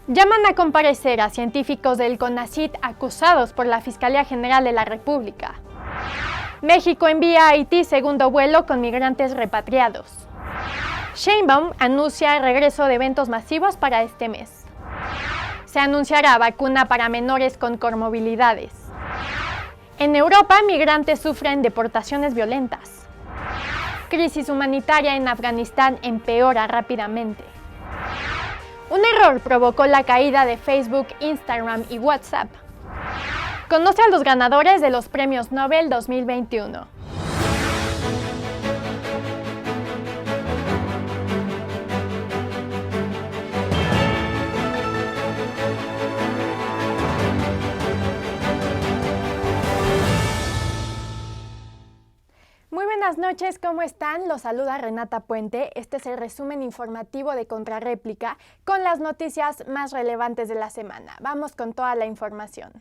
Llaman a comparecer a científicos del CONACYT acusados por la Fiscalía General de la República. México envía a Haití segundo vuelo con migrantes repatriados. Sheinbaum anuncia el regreso de eventos masivos para este mes. Se anunciará vacuna para menores con comorbilidades. En Europa, migrantes sufren deportaciones violentas. Crisis humanitaria en Afganistán empeora rápidamente. Un error provocó la caída de Facebook, Instagram y WhatsApp. Conoce a los ganadores de los Premios Nobel 2021. Muy buenas noches, ¿cómo están? Los saluda Renata Puente. Este es el resumen informativo de Contrarréplica con las noticias más relevantes de la semana. Vamos con toda la información.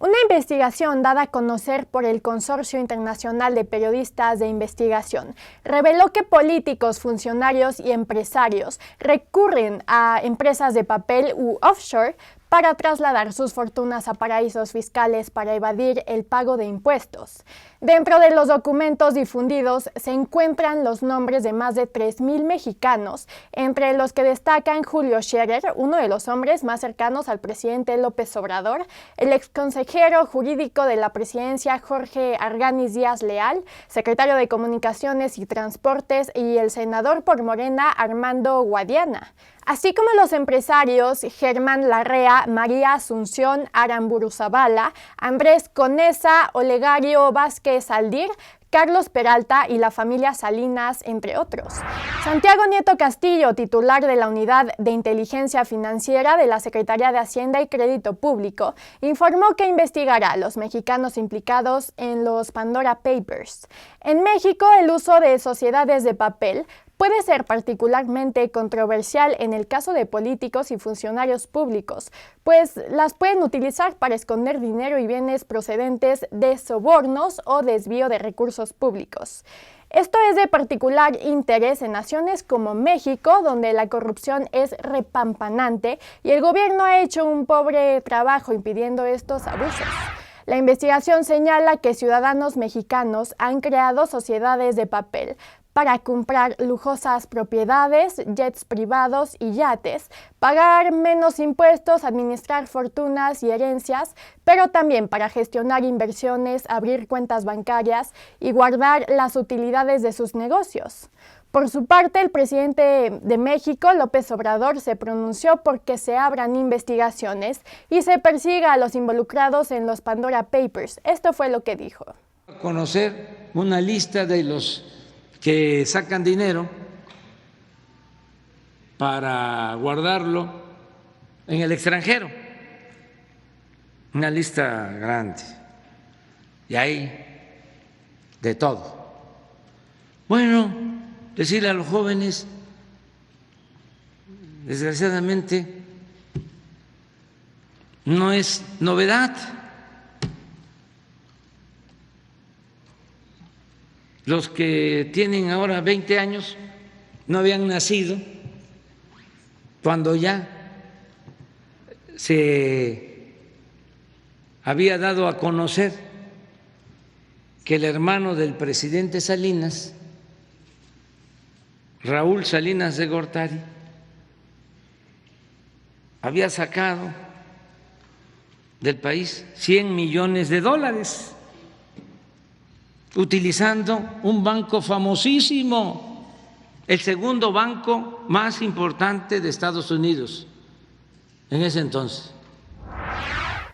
Una investigación dada a conocer por el Consorcio Internacional de Periodistas de Investigación reveló que políticos, funcionarios y empresarios recurren a empresas de papel u offshore para trasladar sus fortunas a paraísos fiscales para evadir el pago de impuestos. Dentro de los documentos difundidos se encuentran los nombres de más de 3,000 mexicanos, entre los que destacan Julio Scherer, uno de los hombres más cercanos al presidente López Obrador, el exconsejero jurídico de la presidencia Jorge Arganis Díaz Leal, secretario de Comunicaciones y Transportes, y el senador por Morena Armando Guadiana, así como los empresarios Germán Larrea, María Asunción Aramburu-Zabala, Andrés Conesa, Olegario Vázquez Aldir, Carlos Peralta y la familia Salinas, entre otros. Santiago Nieto Castillo, titular de la Unidad de Inteligencia Financiera de la Secretaría de Hacienda y Crédito Público, informó que investigará a los mexicanos implicados en los Pandora Papers. En México, el uso de sociedades de papel puede ser particularmente controversial en el caso de políticos y funcionarios públicos, pues las pueden utilizar para esconder dinero y bienes procedentes de sobornos o desvío de recursos públicos. Esto es de particular interés en naciones como México, donde la corrupción es repampanante y el gobierno ha hecho un pobre trabajo impidiendo estos abusos. La investigación señala que ciudadanos mexicanos han creado sociedades de papel para comprar lujosas propiedades, jets privados y yates, pagar menos impuestos, administrar fortunas y herencias, pero también para gestionar inversiones, abrir cuentas bancarias y guardar las utilidades de sus negocios. Por su parte, el presidente de México, López Obrador, se pronunció por que se abran investigaciones y se persiga a los involucrados en los Pandora Papers. Esto fue lo que dijo. Conocer una lista de los que sacan dinero para guardarlo en el extranjero, una lista grande, y hay de todo. Bueno, decirle a los jóvenes, desgraciadamente, no es novedad. Los que tienen ahora 20 años no habían nacido cuando ya se había dado a conocer que el hermano del presidente Salinas, Raúl Salinas de Gortari, había sacado del país $100 millones utilizando un banco famosísimo, el segundo banco más importante de Estados Unidos en ese entonces.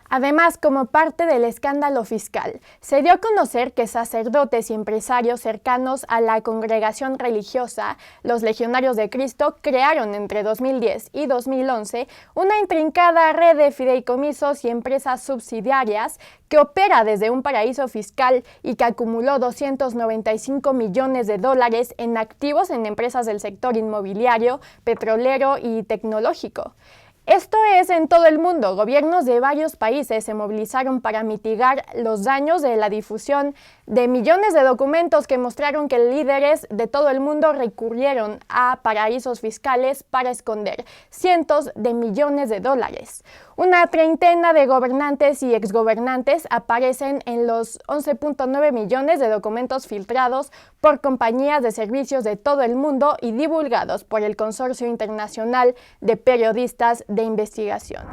Además, como parte del escándalo fiscal, se dio a conocer que sacerdotes y empresarios cercanos a la congregación religiosa, los Legionarios de Cristo, crearon entre 2010 y 2011 una intrincada red de fideicomisos y empresas subsidiarias que opera desde un paraíso fiscal y que acumuló $295 millones en activos en empresas del sector inmobiliario, petrolero y tecnológico. Esto es en todo el mundo. Gobiernos de varios países se movilizaron para mitigar los daños de la difusión de millones de documentos que mostraron que líderes de todo el mundo recurrieron a paraísos fiscales para esconder cientos de millones de dólares. Una treintena de gobernantes y exgobernantes aparecen en los 11.9 millones de documentos filtrados por compañías de servicios de todo el mundo y divulgados por el Consorcio Internacional de Periodistas de Investigación.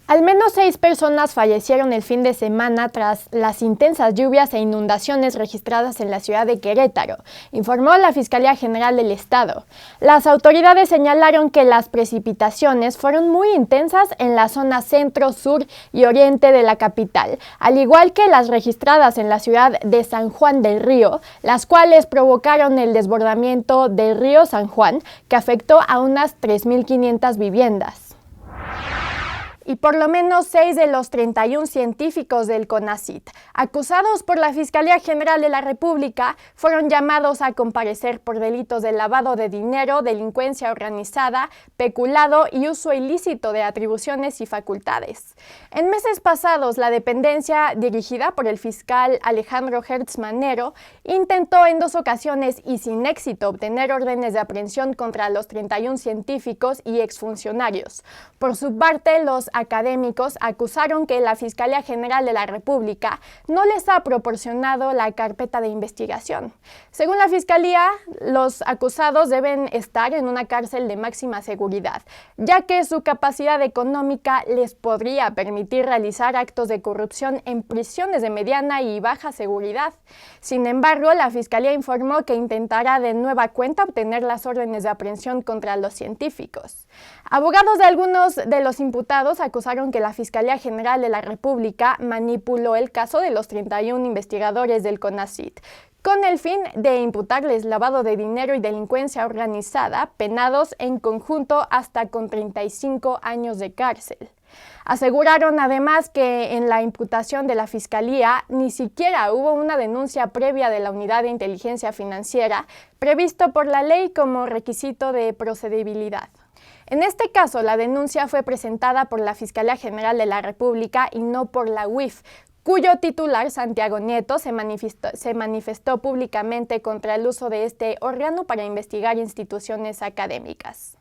Al menos 6 personas fallecieron el fin de semana tras las intensas lluvias e inundaciones registradas en la ciudad de Querétaro, informó la Fiscalía General del Estado. Las autoridades señalaron que las precipitaciones fueron muy intensas en la zona centro, sur y oriente de la capital, al igual que las registradas en la ciudad de San Juan del Río, las cuales provocaron el desbordamiento del río San Juan, que afectó a unas 3.500 viviendas. Y por lo menos 6 de los 31 científicos del CONACYT, acusados por la Fiscalía General de la República, fueron llamados a comparecer por delitos de lavado de dinero, delincuencia organizada, peculado y uso ilícito de atribuciones y facultades. En meses pasados, la dependencia dirigida por el fiscal Alejandro Hertz Manero intentó en 2 ocasiones y sin éxito obtener órdenes de aprehensión contra los 31 científicos y exfuncionarios. Por su parte, los académicos acusaron que la Fiscalía General de la República no les ha proporcionado la carpeta de investigación. Según la Fiscalía, los acusados deben estar en una cárcel de máxima seguridad, ya que su capacidad económica les podría permitir realizar actos de corrupción en prisiones de mediana y baja seguridad. Sin embargo, la Fiscalía informó que intentará de nueva cuenta obtener las órdenes de aprehensión contra los científicos. Abogados de algunos de los imputados acusaron que la Fiscalía General de la República manipuló el caso de los 31 investigadores del CONACYT, con el fin de imputarles lavado de dinero y delincuencia organizada, penados en conjunto hasta con 35 años de cárcel. Aseguraron además que en la imputación de la Fiscalía ni siquiera hubo una denuncia previa de la Unidad de Inteligencia Financiera previsto por la ley como requisito de procedibilidad. En este caso, la denuncia fue presentada por la Fiscalía General de la República y no por la UIF, cuyo titular, Santiago Nieto, se manifestó públicamente contra el uso de este órgano para investigar instituciones académicas.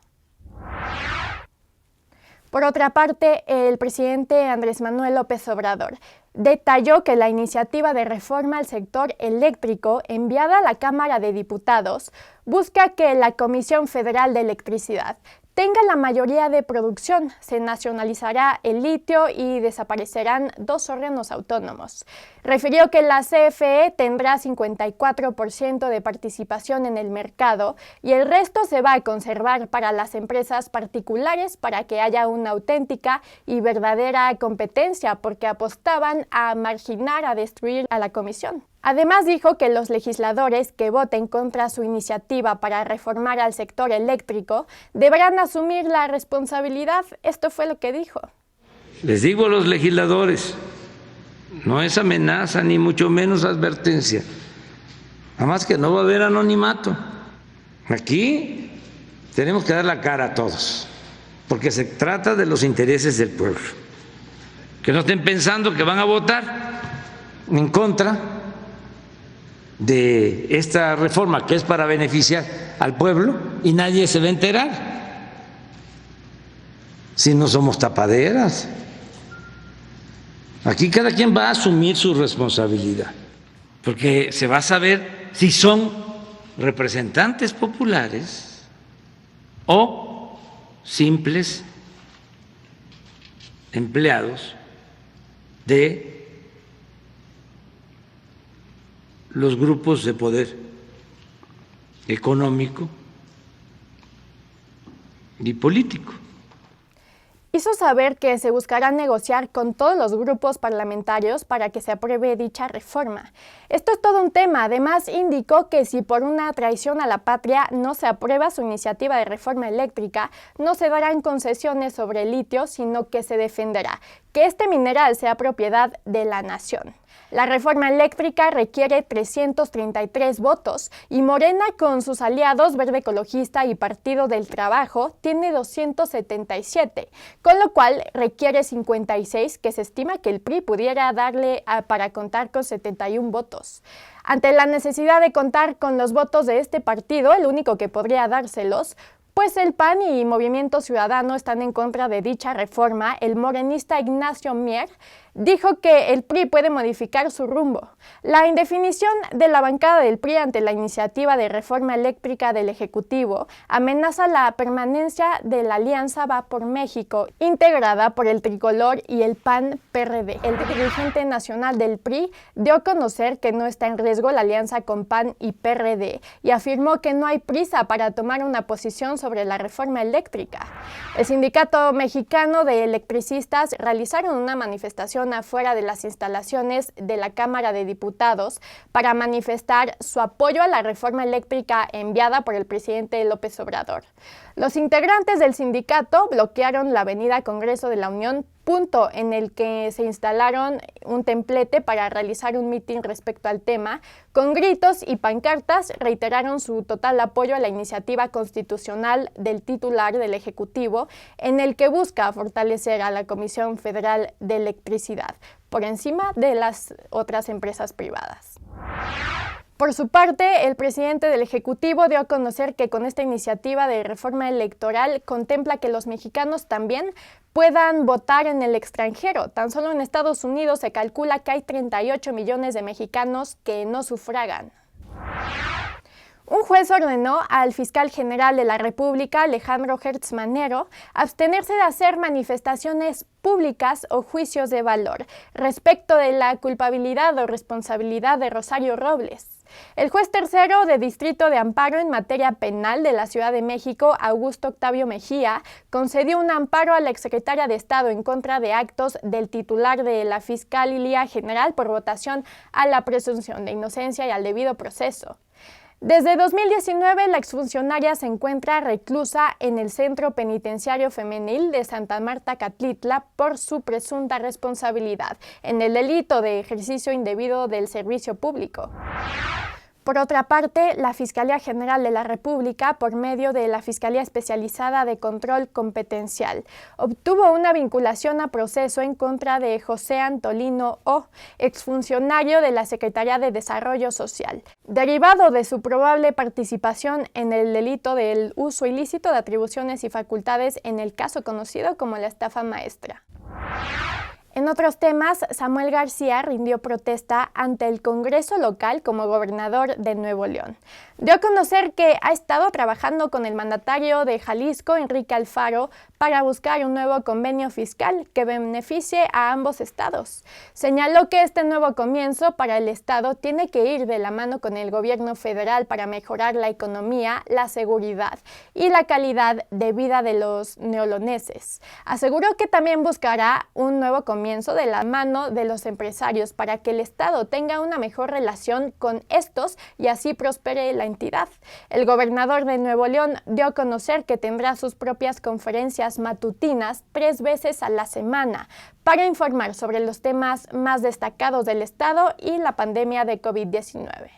Por otra parte, el presidente Andrés Manuel López Obrador detalló que la iniciativa de reforma al sector eléctrico enviada a la Cámara de Diputados busca que la Comisión Federal de Electricidad tenga la mayoría de producción, se nacionalizará el litio y desaparecerán 2 órganos autónomos. Refirió que la CFE tendrá 54% de participación en el mercado y el resto se va a conservar para las empresas particulares para que haya una auténtica y verdadera competencia, porque apostaban a marginar, a destruir a la comisión. Además, dijo que los legisladores que voten contra su iniciativa para reformar al sector eléctrico deberán asumir la responsabilidad. Esto fue lo que dijo. Les digo a los legisladores, no es amenaza ni mucho menos advertencia. Nada más que no va a haber anonimato. Aquí tenemos que dar la cara a todos, porque se trata de los intereses del pueblo. Que no estén pensando que van a votar en contra de esta reforma que es para beneficiar al pueblo y nadie se va a enterar. Si no somos tapaderas, aquí cada quien va a asumir su responsabilidad, porque se va a saber si son representantes populares o simples empleados de los grupos de poder económico y político. hizo saber que se buscará negociar con todos los grupos parlamentarios para que se apruebe dicha reforma. Esto es todo un tema. Además, indicó que si por una traición a la patria no se aprueba su iniciativa de reforma eléctrica, no se darán concesiones sobre el litio, sino que se defenderá que este mineral sea propiedad de la nación. La reforma eléctrica requiere 333 votos y Morena, con sus aliados Verde Ecologista y Partido del Trabajo, tiene 277, con lo cual requiere 56, que se estima que el PRI pudiera darle para contar con 71 votos. Ante la necesidad de contar con los votos de este partido, el único que podría dárselos, pues el PAN y Movimiento Ciudadano están en contra de dicha reforma, el morenista Ignacio Mier dijo que el PRI puede modificar su rumbo. La indefinición de la bancada del PRI ante la iniciativa de reforma eléctrica del Ejecutivo amenaza la permanencia de la Alianza Va por México, integrada por el Tricolor y el PAN-PRD. El dirigente nacional del PRI dio a conocer que no está en riesgo la alianza con PAN y PRD y afirmó que no hay prisa para tomar una posición sobre la reforma eléctrica. El Sindicato Mexicano de Electricistas realizaron una manifestación afuera de las instalaciones de la Cámara de Diputados para manifestar su apoyo a la reforma eléctrica enviada por el presidente López Obrador. Los integrantes del sindicato bloquearon la avenida Congreso de la Unión, punto en el que se instalaron un templete para realizar un mitin respecto al tema. Con gritos y pancartas reiteraron su total apoyo a la iniciativa constitucional del titular del Ejecutivo, en el que busca fortalecer a la Comisión Federal de Electricidad por encima de las otras empresas privadas. Por su parte, el presidente del Ejecutivo dio a conocer que con esta iniciativa de reforma electoral contempla que los mexicanos también puedan votar en el extranjero. Tan solo en Estados Unidos se calcula que hay 38 millones de mexicanos que no sufragan. Un juez ordenó al fiscal general de la República, Alejandro Gertz Manero, abstenerse de hacer manifestaciones públicas o juicios de valor respecto de la culpabilidad o responsabilidad de Rosario Robles. El juez tercero de Distrito de Amparo en materia penal de la Ciudad de México, Augusto Octavio Mejía, concedió un amparo a la exsecretaria de Estado en contra de actos del titular de la Fiscalía General por votación a la presunción de inocencia y al debido proceso. Desde 2019, la exfuncionaria se encuentra reclusa en el Centro Penitenciario Femenil de Santa Marta Catitla por su presunta responsabilidad en el delito de ejercicio indebido del servicio público. Por otra parte, la Fiscalía General de la República, por medio de la Fiscalía Especializada de Control Competencial, obtuvo una vinculación a proceso en contra de José Antolino O., exfuncionario de la Secretaría de Desarrollo Social, derivado de su probable participación en el delito del uso ilícito de atribuciones y facultades en el caso conocido como la estafa maestra. En otros temas, Samuel García rindió protesta ante el Congreso local como gobernador de Nuevo León. Dio a conocer que ha estado trabajando con el mandatario de Jalisco, Enrique Alfaro, para buscar un nuevo convenio fiscal que beneficie a ambos estados. Señaló que este nuevo comienzo para el estado tiene que ir de la mano con el gobierno federal para mejorar la economía, la seguridad y la calidad de vida de los neoloneses. Aseguró que también buscará un nuevo comienzo de la mano de los empresarios para que el estado tenga una mejor relación con estos y así prospere la entidad. El gobernador de Nuevo León dio a conocer que tendrá sus propias conferencias matutinas 3 veces a la semana para informar sobre los temas más destacados del estado y la pandemia de COVID-19.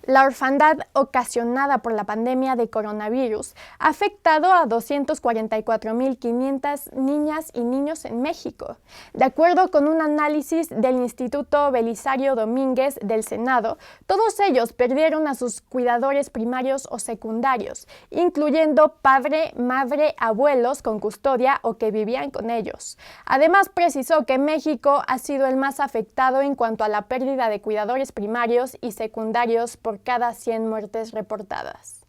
La orfandad ocasionada por la pandemia de coronavirus ha afectado a 244.500 niñas y niños en México. De acuerdo con un análisis del Instituto Belisario Domínguez del Senado, todos ellos perdieron a sus cuidadores primarios o secundarios, incluyendo padre, madre, abuelos con custodia o que vivían con ellos. Además, precisó que México ha sido el más afectado en cuanto a la pérdida de cuidadores primarios y secundarios por cada 100 muertes reportadas.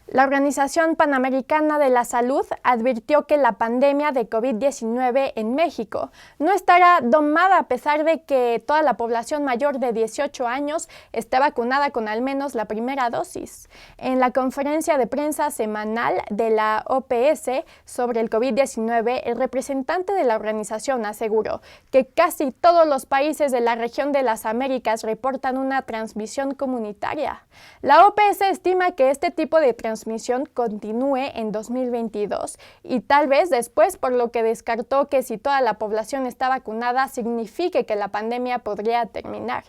La Organización Panamericana de la Salud advirtió que la pandemia de COVID-19 en México no estará domada a pesar de que toda la población mayor de 18 años esté vacunada con al menos la primera dosis. En la conferencia de prensa semanal de la OPS sobre el COVID-19, el representante de la organización aseguró que casi todos los países de la región de las Américas reportan una transmisión comunitaria. La OPS estima que este tipo de transmisión continúe en 2022 y tal vez después, por lo que descartó que si toda la población está vacunada signifique que la pandemia podría terminar.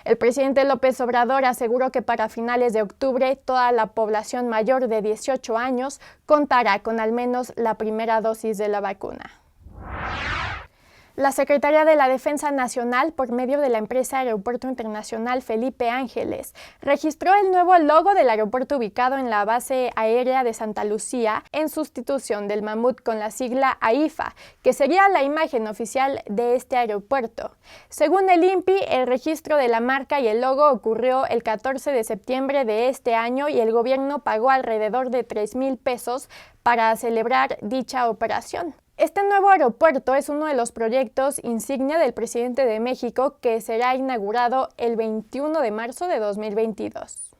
El presidente López Obrador aseguró que para finales de octubre toda la población mayor de 18 años contará con al menos la primera dosis de la vacuna. La Secretaría de la Defensa Nacional, por medio de la empresa Aeropuerto Internacional Felipe Ángeles, registró el nuevo logo del aeropuerto ubicado en la base aérea de Santa Lucía, en sustitución del mamut con la sigla AIFA, que sería la imagen oficial de este aeropuerto. Según el INPI, el registro de la marca y el logo ocurrió el 14 de septiembre de este año y el gobierno pagó alrededor de 3,000 pesos para celebrar dicha operación. Este nuevo aeropuerto es uno de los proyectos insignia del presidente de México que será inaugurado el 21 de marzo de 2022.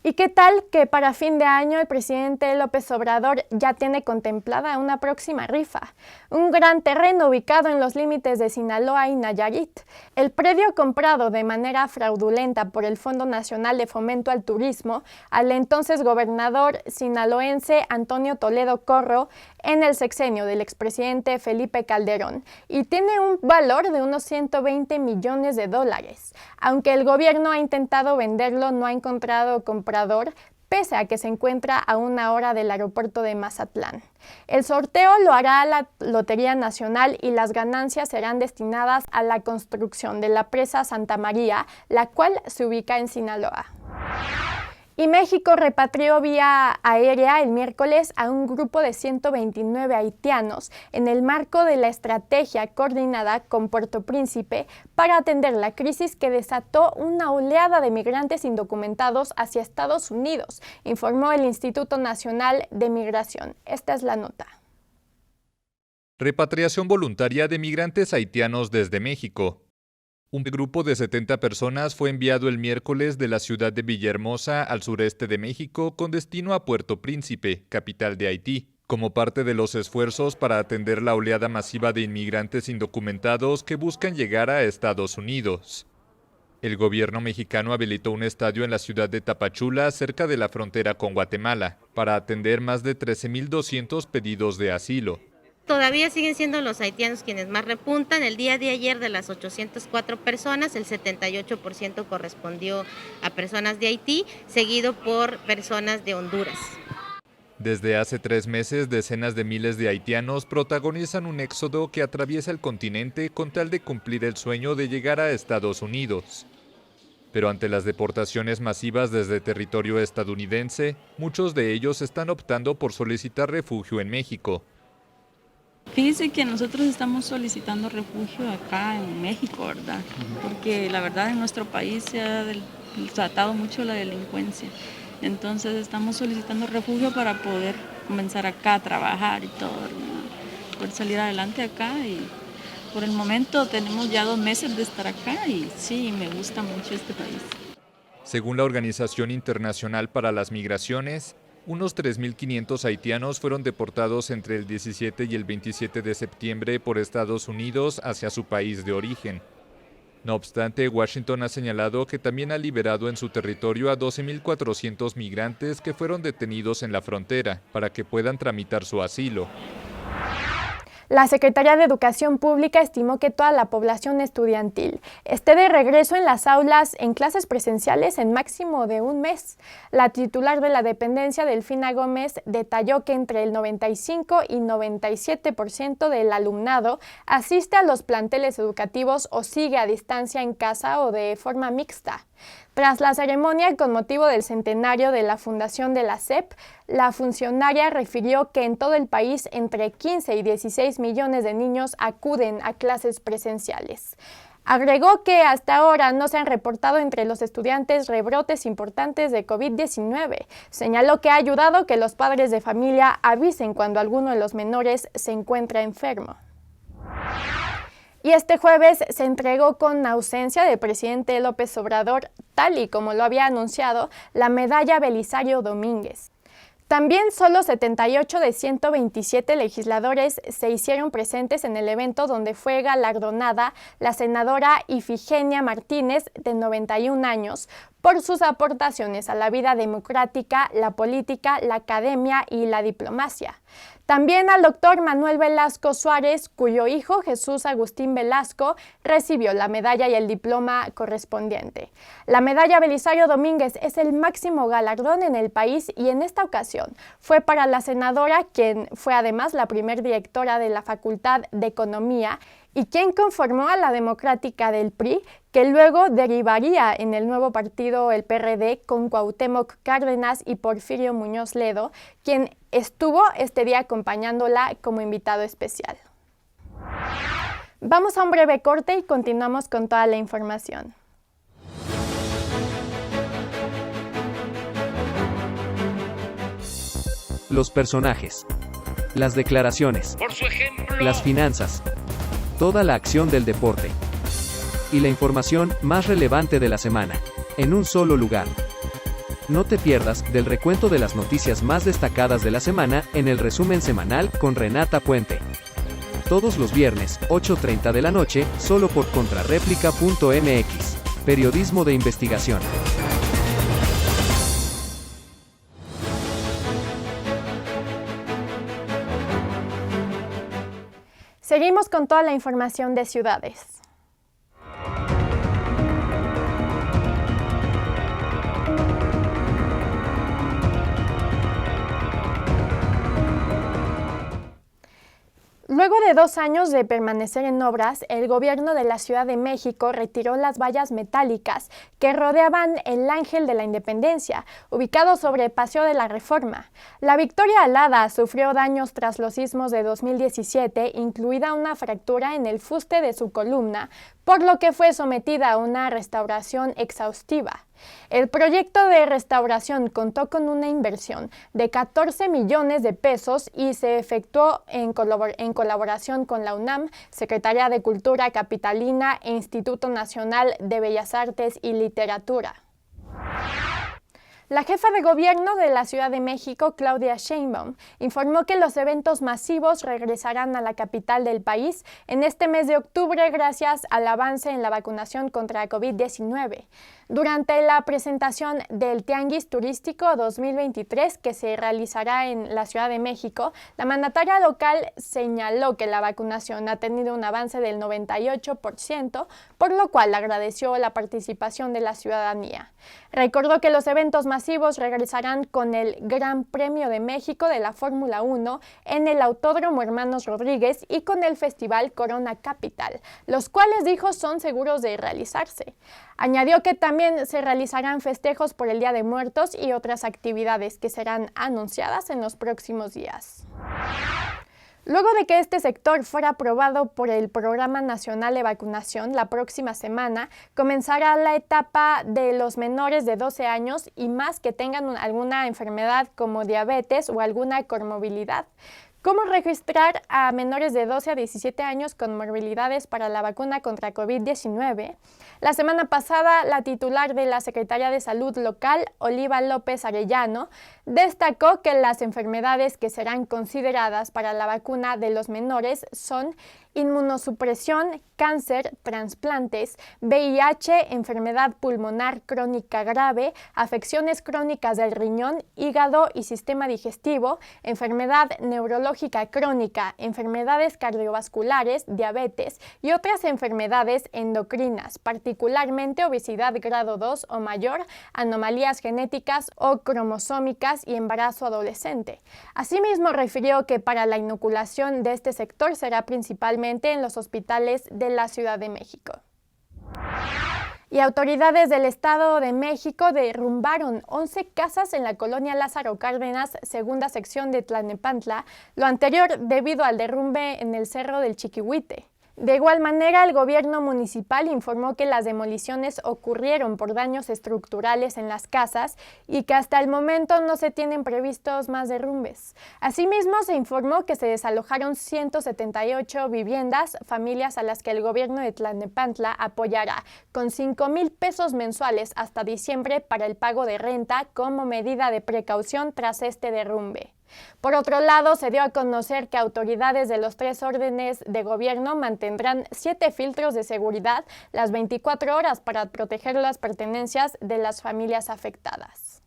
¿Y qué tal que para fin de año el presidente López Obrador ya tiene contemplada una próxima rifa? Un gran terreno ubicado en los límites de Sinaloa y Nayarit. El predio comprado de manera fraudulenta por el Fondo Nacional de Fomento al Turismo al entonces gobernador sinaloense Antonio Toledo Corro en el sexenio del expresidente Felipe Calderón y tiene un valor de unos 120 millones de dólares. Aunque el gobierno ha intentado venderlo, no ha encontrado comprador, pese a que se encuentra a 1 hora del aeropuerto de Mazatlán. El sorteo lo hará la Lotería Nacional y las ganancias serán destinadas a la construcción de la presa Santa María, la cual se ubica en Sinaloa. Y México repatrió vía aérea el miércoles a un grupo de 129 haitianos en el marco de la estrategia coordinada con Puerto Príncipe para atender la crisis que desató una oleada de migrantes indocumentados hacia Estados Unidos, informó el Instituto Nacional de Migración. Esta es la nota. Repatriación voluntaria de migrantes haitianos desde México. Un grupo de 70 personas fue enviado el miércoles de la ciudad de Villahermosa al sureste de México con destino a Puerto Príncipe, capital de Haití, como parte de los esfuerzos para atender la oleada masiva de inmigrantes indocumentados que buscan llegar a Estados Unidos. El gobierno mexicano habilitó un estadio en la ciudad de Tapachula, cerca de la frontera con Guatemala, para atender más de 13,200 pedidos de asilo. Todavía siguen siendo los haitianos quienes más repuntan. El día de ayer, de las 804 personas, el 78% correspondió a personas de Haití, seguido por personas de Honduras. Desde hace 3 meses, decenas de miles de haitianos protagonizan un éxodo que atraviesa el continente con tal de cumplir el sueño de llegar a Estados Unidos. Pero ante las deportaciones masivas desde territorio estadounidense, muchos de ellos están optando por solicitar refugio en México. Fíjese que nosotros estamos solicitando refugio acá en México, ¿verdad? Porque la verdad en nuestro país se ha tratado mucho la delincuencia. Entonces estamos solicitando refugio para poder comenzar acá a trabajar y todo, ¿verdad? Poder salir adelante acá y por el momento tenemos ya 2 meses de estar acá y sí, me gusta mucho este país. Según la Organización Internacional para las Migraciones, unos 3,500 haitianos fueron deportados entre el 17 y el 27 de septiembre por Estados Unidos hacia su país de origen. No obstante, Washington ha señalado que también ha liberado en su territorio a 12,400 migrantes que fueron detenidos en la frontera para que puedan tramitar su asilo. La Secretaría de Educación Pública estimó que toda la población estudiantil esté de regreso en las aulas en clases presenciales en máximo de 1 mes. La titular de la dependencia, Delfina Gómez, detalló que entre el 95 y 97% del alumnado asiste a los planteles educativos o sigue a distancia en casa o de forma mixta. Tras la ceremonia con motivo del centenario de la fundación de la SEP, la funcionaria refirió que en todo el país entre 15 y 16 millones de niños acuden a clases presenciales. Agregó que hasta ahora no se han reportado entre los estudiantes rebrotes importantes de COVID-19. Señaló que ha ayudado que los padres de familia avisen cuando alguno de los menores se encuentra enfermo. Y este jueves se entregó con ausencia del presidente López Obrador, tal y como lo había anunciado, la medalla Belisario Domínguez. También solo 78 de 127 legisladores se hicieron presentes en el evento donde fue galardonada la senadora Ifigenia Martínez, de 91 años, por sus aportaciones a la vida democrática, la política, la academia y la diplomacia. También al doctor Manuel Velasco Suárez, cuyo hijo Jesús Agustín Velasco recibió la medalla y el diploma correspondiente. La medalla Belisario Domínguez es el máximo galardón en el país y en esta ocasión fue para la senadora, quien fue además la primer directora de la Facultad de Economía y quien conformó a la Democrática del PRI, que luego derivaría en el nuevo partido, el PRD, con Cuauhtémoc Cárdenas y Porfirio Muñoz Ledo, quien estuvo este día acompañándola como invitado especial. Vamos a un breve corte y continuamos con toda la información. Los personajes, las declaraciones, las finanzas, toda la acción del deporte y la información más relevante de la semana, en un solo lugar. No te pierdas del recuento de las noticias más destacadas de la semana en el resumen semanal con Renata Puente. Todos los viernes, 8:30 de la noche, solo por contrarréplica.mx. Periodismo de investigación. Seguimos con toda la información de ciudades. Luego de 2 años de permanecer en obras, el gobierno de la Ciudad de México retiró las vallas metálicas que rodeaban el Ángel de la Independencia, ubicado sobre Paseo de la Reforma. La Victoria Alada sufrió daños tras los sismos de 2017, incluida una fractura en el fuste de su columna, por lo que fue sometida a una restauración exhaustiva. El proyecto de restauración contó con una inversión de 14 millones de pesos y se efectuó en colaboración con la UNAM, Secretaría de Cultura Capitalina e Instituto Nacional de Bellas Artes y Literatura. La jefa de gobierno de la Ciudad de México, Claudia Sheinbaum, informó que los eventos masivos regresarán a la capital del país en este mes de octubre gracias al avance en la vacunación contra COVID-19. Durante la presentación del Tianguis Turístico 2023 que se realizará en la Ciudad de México, la mandataria local señaló que la vacunación ha tenido un avance del 98%, por lo cual agradeció la participación de la ciudadanía. Recordó que los eventos masivos regresarán con el Gran Premio de México de la Fórmula 1 en el Autódromo Hermanos Rodríguez y con el Festival Corona Capital, los cuales dijo son seguros de realizarse. Añadió que también se realizarán festejos por el Día de Muertos y otras actividades que serán anunciadas en los próximos días. Luego de que este sector fuera aprobado por el Programa Nacional de Vacunación, la próxima semana comenzará la etapa de los menores de 12 años y más que tengan alguna enfermedad como diabetes o alguna comorbilidad. ¿Cómo registrar a menores de 12 a 17 años con morbilidades para la vacuna contra COVID-19? La semana pasada, la titular de la Secretaría de Salud local, Oliva López Arellano, destacó que las enfermedades que serán consideradas para la vacuna de los menores son inmunosupresión, cáncer, trasplantes, VIH, enfermedad pulmonar crónica grave, afecciones crónicas del riñón, hígado y sistema digestivo, enfermedad neurológica crónica, enfermedades cardiovasculares, diabetes y otras enfermedades endocrinas, particularmente obesidad grado 2 o mayor, anomalías genéticas o cromosómicas y embarazo adolescente. Asimismo, refirió que para la inoculación de este sector será principalmente en los hospitales de la Ciudad de México. Y autoridades del Estado de México derrumbaron 11 casas en la colonia Lázaro Cárdenas, segunda sección de Tlalnepantla, lo anterior debido al derrumbe en el Cerro del Chiquihuite. De igual manera, el gobierno municipal informó que las demoliciones ocurrieron por daños estructurales en las casas y que hasta el momento no se tienen previstos más derrumbes. Asimismo, se informó que se desalojaron 178 viviendas, familias a las que el gobierno de Tlalnepantla apoyará con 5,000 pesos mensuales hasta diciembre para el pago de renta como medida de precaución tras este derrumbe. Por otro lado, se dio a conocer que autoridades de los 3 órdenes de gobierno mantendrán 7 filtros de seguridad las 24 horas para proteger las pertenencias de las familias afectadas.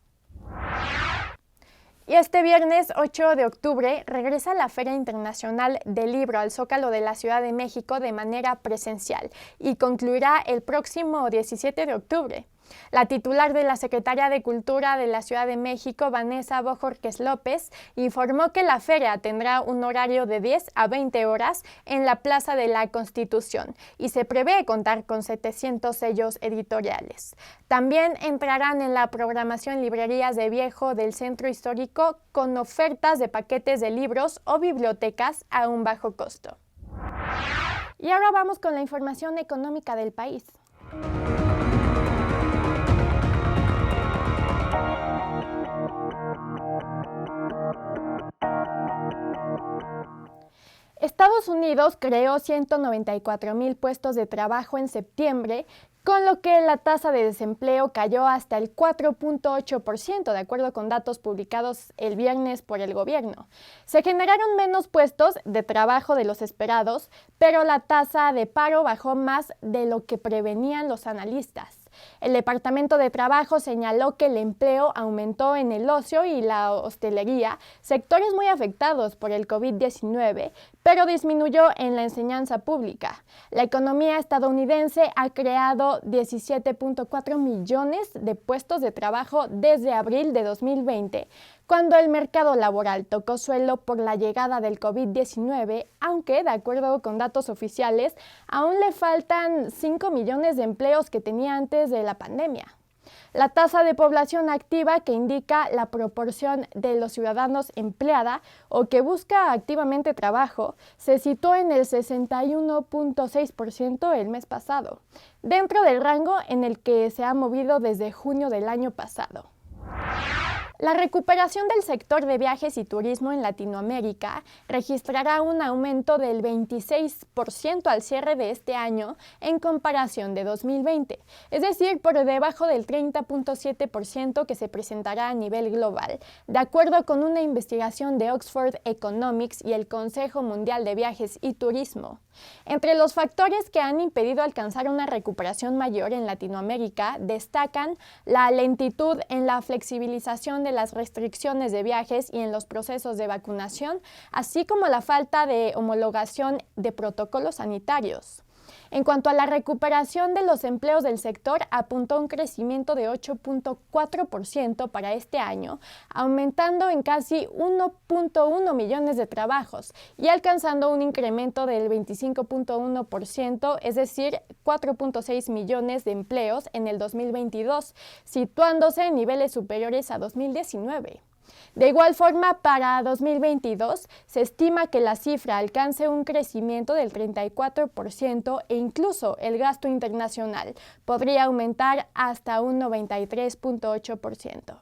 Y este viernes 8 de octubre regresa la Feria Internacional del Libro al Zócalo de la Ciudad de México de manera presencial y concluirá el próximo 17 de octubre. La titular de la Secretaría de Cultura de la Ciudad de México, Vanessa Bojorquez López, informó que la feria tendrá un horario de 10 a 20 horas en la Plaza de la Constitución y se prevé contar con 700 sellos editoriales. También entrarán en la programación librerías de viejo del Centro Histórico con ofertas de paquetes de libros o bibliotecas a un bajo costo. Y ahora vamos con la información económica del país. Estados Unidos creó 194,000 puestos de trabajo en septiembre, con lo que la tasa de desempleo cayó hasta el 4.8%, de acuerdo con datos publicados el viernes por el gobierno. Se generaron menos puestos de trabajo de los esperados, pero la tasa de paro bajó más de lo que prevenían los analistas. El Departamento de Trabajo señaló que el empleo aumentó en el ocio y la hostelería, sectores muy afectados por el COVID-19, pero disminuyó en la enseñanza pública. La economía estadounidense ha creado 17.4 millones de puestos de trabajo desde abril de 2020, cuando el mercado laboral tocó suelo por la llegada del COVID-19, aunque, de acuerdo con datos oficiales, aún le faltan 5 millones de empleos que tenía antes de la pandemia. La tasa de población activa, que indica la proporción de los ciudadanos empleada o que busca activamente trabajo, se situó en el 61.6% el mes pasado, dentro del rango en el que se ha movido desde junio del año pasado. La recuperación del sector de viajes y turismo en Latinoamérica registrará un aumento del 26% al cierre de este año en comparación de 2020, es decir, por debajo del 30.7% que se presentará a nivel global, de acuerdo con una investigación de Oxford Economics y el Consejo Mundial de Viajes y Turismo. Entre los factores que han impedido alcanzar una recuperación mayor en Latinoamérica destacan la lentitud en la flexibilización de las restricciones de viajes y en los procesos de vacunación, así como la falta de homologación de protocolos sanitarios. En cuanto a la recuperación de los empleos del sector, apuntó un crecimiento de 8.4% para este año, aumentando en casi 1.1 millones de trabajos y alcanzando un incremento del 25.1%, es decir, 4.6 millones de empleos en el 2022, situándose en niveles superiores a 2019. De igual forma, para 2022 se estima que la cifra alcance un crecimiento del 34% e incluso el gasto internacional podría aumentar hasta un 93.8%.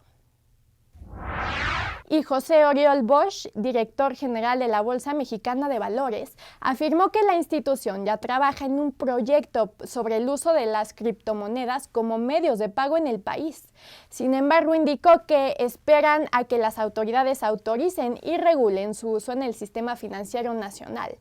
Y José Oriol Bosch, director general de la Bolsa Mexicana de Valores, afirmó que la institución ya trabaja en un proyecto sobre el uso de las criptomonedas como medios de pago en el país. Sin embargo, indicó que esperan a que las autoridades autoricen y regulen su uso en el sistema financiero nacional.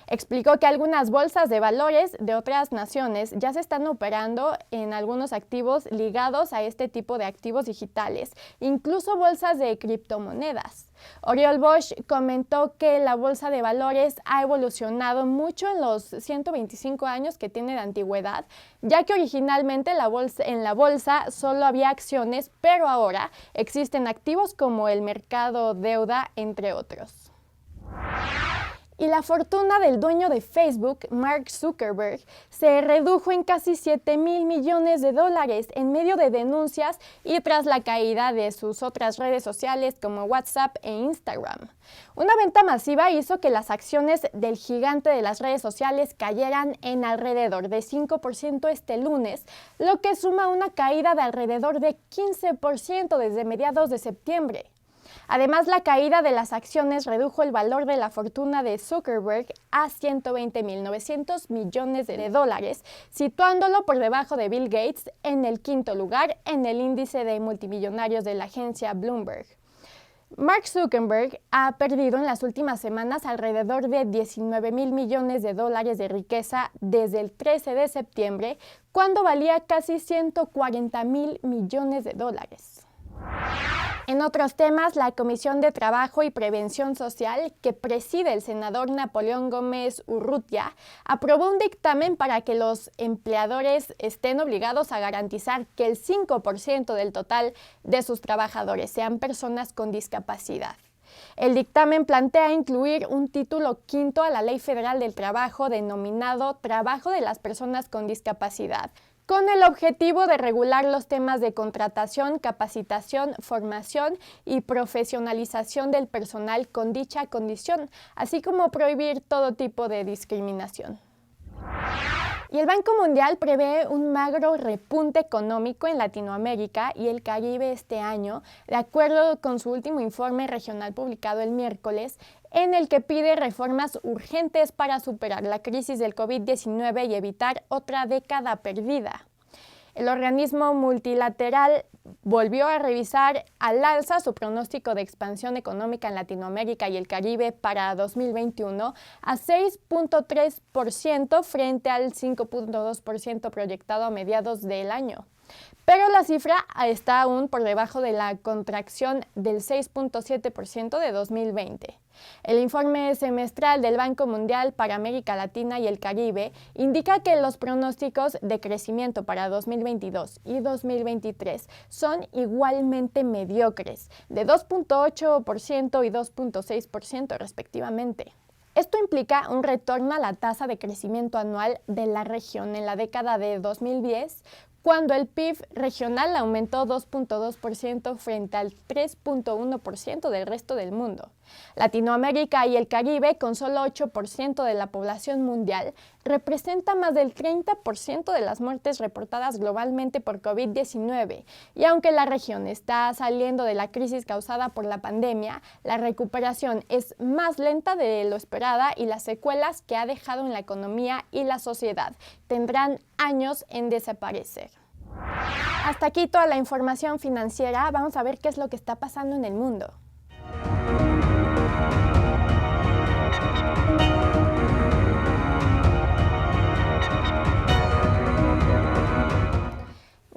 Explicó que algunas bolsas de valores de otras naciones ya se están operando en algunos activos ligados a este tipo de activos digitales, incluso bolsas de criptomonedas. Oriol Bosch comentó que la bolsa de valores ha evolucionado mucho en los 125 años que tiene de antigüedad, ya que originalmente en la bolsa solo había acciones, pero ahora existen activos como el mercado deuda, entre otros. Y la fortuna del dueño de Facebook, Mark Zuckerberg, se redujo en casi $7,000 millones en medio de denuncias y tras la caída de sus otras redes sociales como WhatsApp e Instagram. Una venta masiva hizo que las acciones del gigante de las redes sociales cayeran en alrededor de 5% este lunes, lo que suma una caída de alrededor de 15% desde mediados de septiembre. Además, la caída de las acciones redujo el valor de la fortuna de Zuckerberg a $120,900 millones, situándolo por debajo de Bill Gates en el quinto lugar en el índice de multimillonarios de la agencia Bloomberg. Mark Zuckerberg ha perdido en las últimas semanas alrededor de $19,000 millones de riqueza desde el 13 de septiembre, cuando valía casi $140,000 millones. En otros temas, la Comisión de Trabajo y Prevención Social, que preside el senador Napoleón Gómez Urrutia, aprobó un dictamen para que los empleadores estén obligados a garantizar que el 5% del total de sus trabajadores sean personas con discapacidad. El dictamen plantea incluir un título quinto a la Ley Federal del Trabajo denominado Trabajo de las Personas con Discapacidad, con el objetivo de regular los temas de contratación, capacitación, formación y profesionalización del personal con dicha condición, así como prohibir todo tipo de discriminación. Y el Banco Mundial prevé un magro repunte económico en Latinoamérica y el Caribe este año, de acuerdo con su último informe regional publicado el miércoles, en el que pide reformas urgentes para superar la crisis del COVID-19 y evitar otra década perdida. El organismo multilateral volvió a revisar al alza su pronóstico de expansión económica en Latinoamérica y el Caribe para 2021 a 6.3% frente al 5.2% proyectado a mediados del año. Pero la cifra está aún por debajo de la contracción del 6.7% de 2020. El informe semestral del Banco Mundial para América Latina y el Caribe indica que los pronósticos de crecimiento para 2022 y 2023 son igualmente mediocres, de 2.8% y 2.6% respectivamente. Esto implica un retorno a la tasa de crecimiento anual de la región en la década de 2010, cuando el PIB regional aumentó 2.2% frente al 3.1% del resto del mundo. Latinoamérica y el Caribe, con solo 8% de la población mundial, representa más del 30% de las muertes reportadas globalmente por COVID-19, y aunque la región está saliendo de la crisis causada por la pandemia, la recuperación es más lenta de lo esperada y las secuelas que ha dejado en la economía y la sociedad tendrán años en desaparecer. Hasta aquí toda la información financiera. Vamos a ver qué es lo que está pasando en el mundo.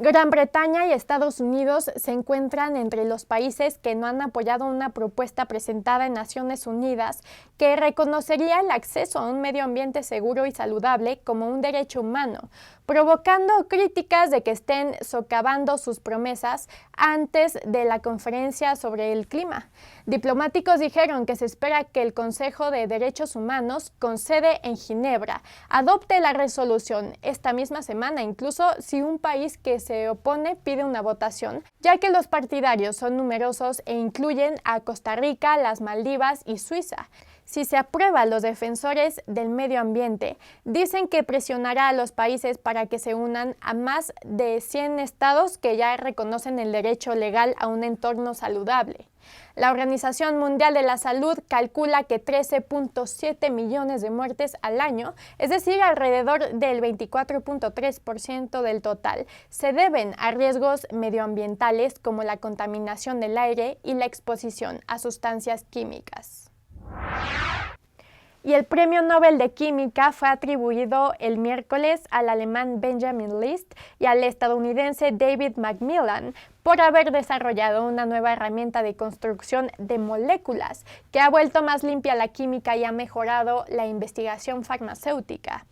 Gran Bretaña y Estados Unidos se encuentran entre los países que no han apoyado una propuesta presentada en Naciones Unidas que reconocería el acceso a un medio ambiente seguro y saludable como un derecho humano, provocando críticas de que estén socavando sus promesas antes de la conferencia sobre el clima. Diplomáticos dijeron que se espera que el Consejo de Derechos Humanos, con sede en Ginebra, adopte la resolución esta misma semana, incluso si un país que se opone pide una votación, ya que los partidarios son numerosos e incluyen a Costa Rica, las Maldivas y Suiza. Si se aprueba, los defensores del medio ambiente dicen que presionará a los países para que se unan a más de 100 estados que ya reconocen el derecho legal a un entorno saludable. La Organización Mundial de la Salud calcula que 13.7 millones de muertes al año, es decir, alrededor del 24.3% del total, se deben a riesgos medioambientales como la contaminación del aire y la exposición a sustancias químicas. Y el Premio Nobel de Química fue atribuido el miércoles al alemán Benjamin List y al estadounidense David Macmillan por haber desarrollado una nueva herramienta de construcción de moléculas que ha vuelto más limpia la química y ha mejorado la investigación farmacéutica.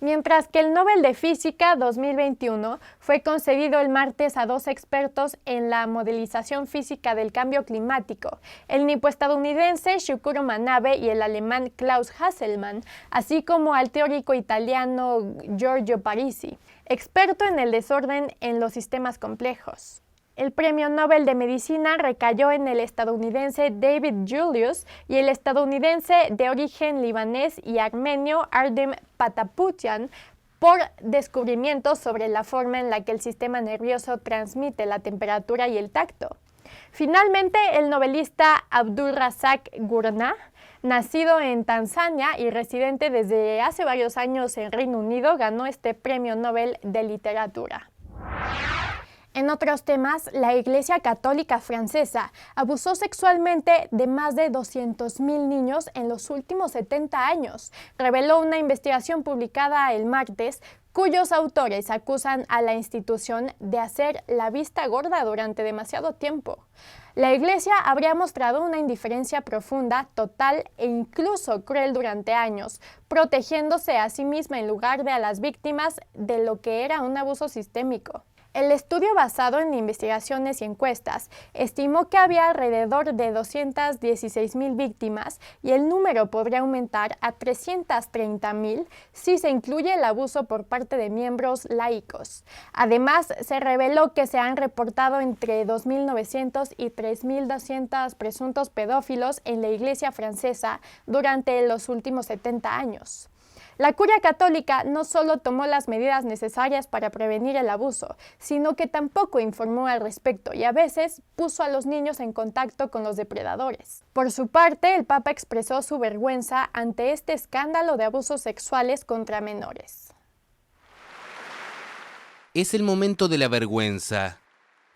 Mientras que el Nobel de Física 2021 fue concedido el martes a 2 expertos en la modelización física del cambio climático, el nipoestadounidense Shukuro Manabe y el alemán Klaus Hasselmann, así como al teórico italiano Giorgio Parisi, experto en el desorden en los sistemas complejos. El premio Nobel de Medicina recayó en el estadounidense David Julius y el estadounidense de origen libanés y armenio Ardem Pataputian por descubrimientos sobre la forma en la que el sistema nervioso transmite la temperatura y el tacto. Finalmente, el novelista Abdulrazak Gurnah, nacido en Tanzania y residente desde hace varios años en Reino Unido, ganó este premio Nobel de Literatura. En otros temas, la Iglesia Católica Francesa abusó sexualmente de más de 200,000 niños en los últimos 70 años, reveló una investigación publicada el martes, cuyos autores acusan a la institución de hacer la vista gorda durante demasiado tiempo. La Iglesia habría mostrado una indiferencia profunda, total e incluso cruel durante años, protegiéndose a sí misma en lugar de a las víctimas de lo que era un abuso sistémico. El estudio, basado en investigaciones y encuestas, estimó que había alrededor de 216,000 víctimas y el número podría aumentar a 330,000 si se incluye el abuso por parte de miembros laicos. Además, se reveló que se han reportado entre 2,900 y 3,200 presuntos pedófilos en la Iglesia francesa durante los últimos 70 años. La Curia Católica no solo tomó las medidas necesarias para prevenir el abuso, sino que tampoco informó al respecto y a veces puso a los niños en contacto con los depredadores. Por su parte, el Papa expresó su vergüenza ante este escándalo de abusos sexuales contra menores. Es el momento de la vergüenza.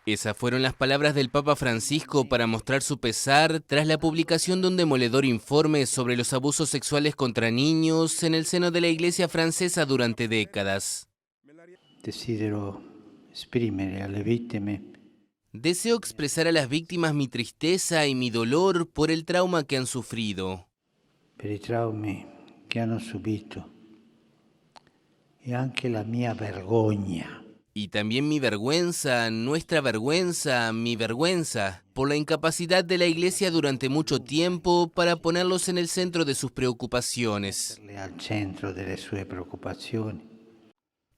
Esas fueron las palabras del Papa Francisco para mostrar su pesar tras la publicación de un demoledor informe sobre los abusos sexuales contra niños en el seno de la Iglesia francesa durante décadas. Deseo expresar a las víctimas mi tristeza y mi dolor por el trauma que han sufrido. Per i traumi che hanno subito e anche la mia vergogna. Y también mi vergüenza, nuestra vergüenza, mi vergüenza, por la incapacidad de la Iglesia durante mucho tiempo para ponerlos en el centro de sus preocupaciones.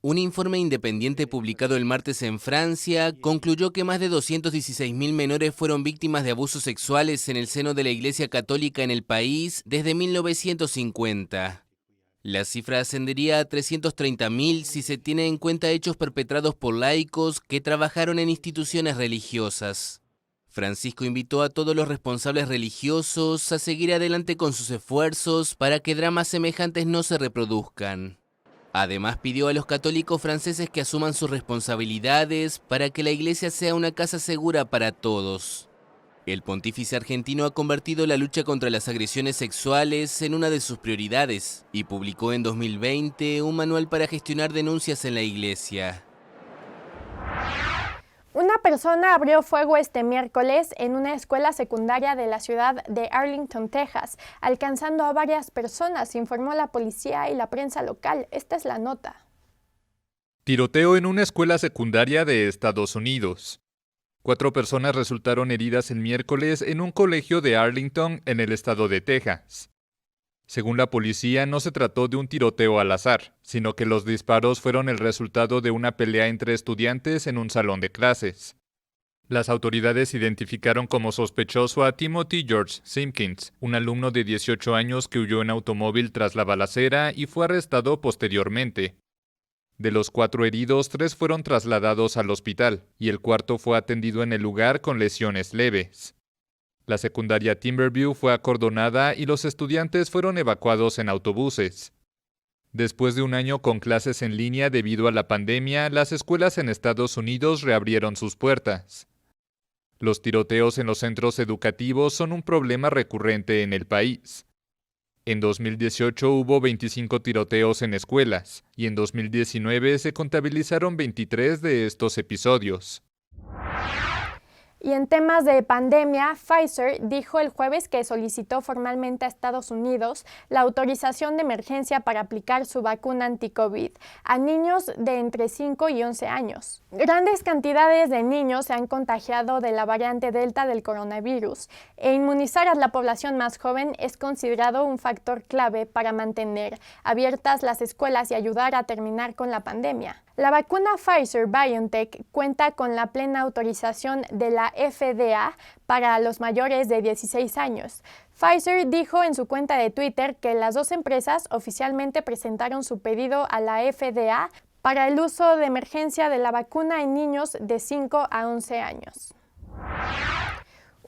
Un informe independiente publicado el martes en Francia concluyó que más de 216,000 menores fueron víctimas de abusos sexuales en el seno de la Iglesia Católica en el país desde 1950. La cifra ascendería a 330,000 si se tiene en cuenta hechos perpetrados por laicos que trabajaron en instituciones religiosas. Francisco invitó a todos los responsables religiosos a seguir adelante con sus esfuerzos para que dramas semejantes no se reproduzcan. Además, pidió a los católicos franceses que asuman sus responsabilidades para que la Iglesia sea una casa segura para todos. El pontífice argentino ha convertido la lucha contra las agresiones sexuales en una de sus prioridades y publicó en 2020 un manual para gestionar denuncias en la Iglesia. Una persona abrió fuego este miércoles en una escuela secundaria de la ciudad de Arlington, Texas, alcanzando a varias personas, informó la policía y la prensa local. Esta es la nota. Tiroteo en una escuela secundaria de Estados Unidos. 4 personas resultaron heridas el miércoles en un colegio de Arlington, en el estado de Texas. Según la policía, no se trató de un tiroteo al azar, sino que los disparos fueron el resultado de una pelea entre estudiantes en un salón de clases. Las autoridades identificaron como sospechoso a Timothy George Simpkins, un alumno de 18 años que huyó en automóvil tras la balacera y fue arrestado posteriormente. De los 4 heridos, 3 fueron trasladados al hospital y el cuarto fue atendido en el lugar con lesiones leves. La secundaria Timberview fue acordonada y los estudiantes fueron evacuados en autobuses. Después de un año con clases en línea debido a la pandemia, las escuelas en Estados Unidos reabrieron sus puertas. Los tiroteos en los centros educativos son un problema recurrente en el país. En 2018 hubo 25 tiroteos en escuelas y en 2019 se contabilizaron 23 de estos episodios. Y en temas de pandemia, Pfizer dijo el jueves que solicitó formalmente a Estados Unidos la autorización de emergencia para aplicar su vacuna anti-COVID a niños de entre 5 y 11 años. Grandes cantidades de niños se han contagiado de la variante Delta del coronavirus e inmunizar a la población más joven es considerado un factor clave para mantener abiertas las escuelas y ayudar a terminar con la pandemia. La vacuna Pfizer-BioNTech cuenta con la plena autorización de la FDA para los mayores de 16 años. Pfizer dijo en su cuenta de Twitter que las dos empresas oficialmente presentaron su pedido a la FDA para el uso de emergencia de la vacuna en niños de 5 a 11 años.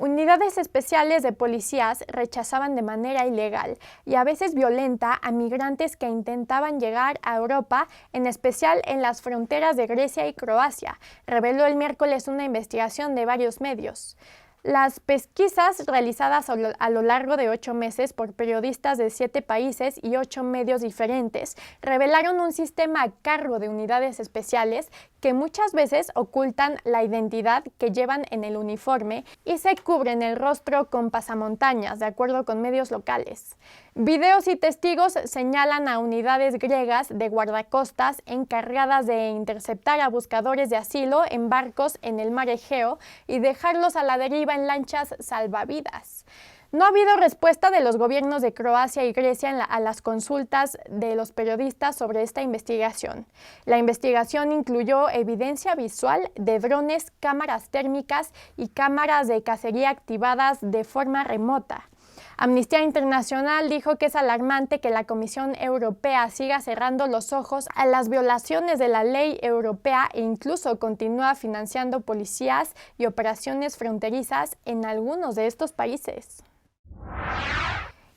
Unidades especiales de policías rechazaban de manera ilegal y a veces violenta a migrantes que intentaban llegar a Europa, en especial en las fronteras de Grecia y Croacia, reveló el miércoles una investigación de varios medios. Las pesquisas realizadas a lo largo de 8 meses por periodistas de 7 países y 8 medios diferentes revelaron un sistema a cargo de unidades especiales que muchas veces ocultan la identidad que llevan en el uniforme y se cubren el rostro con pasamontañas, de acuerdo con medios locales. Videos y testigos señalan a unidades griegas de guardacostas encargadas de interceptar a buscadores de asilo en barcos en el mar Egeo y dejarlos a la deriva en lanchas salvavidas. No ha habido respuesta de los gobiernos de Croacia y Grecia a las consultas de los periodistas sobre esta investigación. La investigación incluyó evidencia visual de drones, cámaras térmicas y cámaras de cacería activadas de forma remota. Amnistía Internacional dijo que es alarmante que la Comisión Europea siga cerrando los ojos a las violaciones de la ley europea e incluso continúa financiando policías y operaciones fronterizas en algunos de estos países.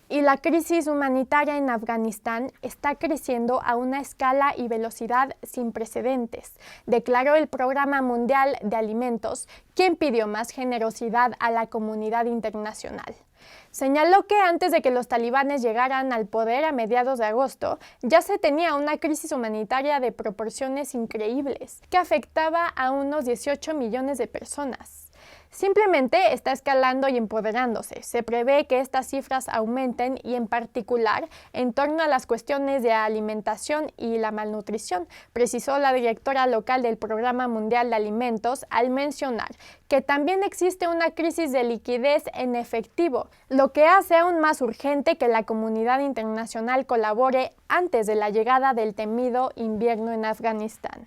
Y la crisis humanitaria en Afganistán está creciendo a una escala y velocidad sin precedentes, declaró el Programa Mundial de Alimentos, quien pidió más generosidad a la comunidad internacional. Señaló que antes de que los talibanes llegaran al poder a mediados de agosto, ya se tenía una crisis humanitaria de proporciones increíbles, que afectaba a unos 18 millones de personas. Simplemente está escalando y empoderándose. Se prevé que estas cifras aumenten y en particular en torno a las cuestiones de alimentación y la malnutrición, precisó la directora local del Programa Mundial de Alimentos al mencionar que también existe una crisis de liquidez en efectivo, lo que hace aún más urgente que la comunidad internacional colabore antes de la llegada del temido invierno en Afganistán.